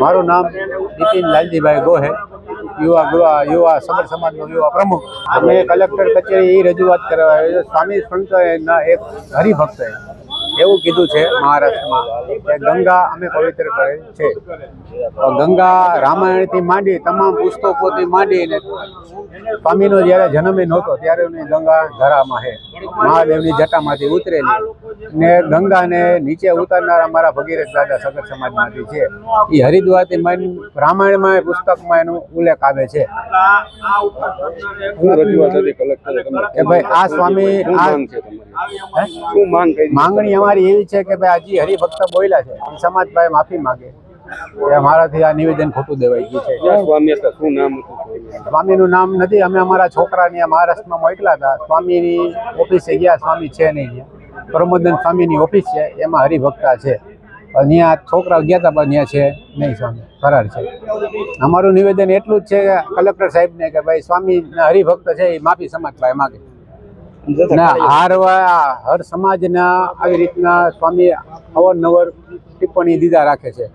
મારું નામ નીતિન લાલજીભાઈ ગોહે, યુવા સબર સમાજનો યુવા પ્રમુખ. અમે કલેક્ટર કચેરી રજૂઆત કરવા આવ્યા. સ્વામી સંતોના એક હરિભક્ત એવું કીધું છે મહારાષ્ટ્રમાં કે ગંગા અમે પવિત્ર કરેલ છે. ગંગા રામાયણથી માંડી તમામ પુસ્તકોથી માંડીને સ્વામીનો જ્યારે જન્મ નહોતો ત્યારે ગંગા ધરામાં છે, મહાદેવની જટામાંથી ઉતરેલી ને ગંગાને નીચે ઉતારનાર અમારા ભગીરથ દાદા સગર સમાજમાંથી છે. એ હરિદ્વારથી રામાયણમાં પુસ્તકમાં એનો ઉલ્લેખ આવે છે કે ભાઈ આ સ્વામી માંગણી અમારી એવી છે કે ભાઈ હજી હરિભક્ત બોલ્યા છે, સમાજ ભાઈ માફી માંગે કે અમારાથી આ નિવેદન ખોટું દેવાઈ ગયું છે. સ્વામીનું નામ નથી, અમે અમારા છોકરાને મહારાષ્ટ્રમાં મોકલા હતા. સ્વામીની ઓફિસે ગયા, સ્વામી છે નહીં. ત્યાં પ્રમોદન સ્વામીની ઓફિસ છે, એમાં હરિભક્તા છે. ત્યાં છોકરાઓ ગયા હતા પણ ત્યાં છે નહીં, સ્વામી ફરાર છે. અમારું નિવેદન એટલું જ છે કે કલેક્ટર સાહેબને કે ભાઈ સ્વામી હરિભક્ત છે એ માફી સમાજ ભાઈ માગે. હર સમાજના આવી રીતના સ્વામી અવારનવાર ટિપ્પણી દીધા રાખે છે.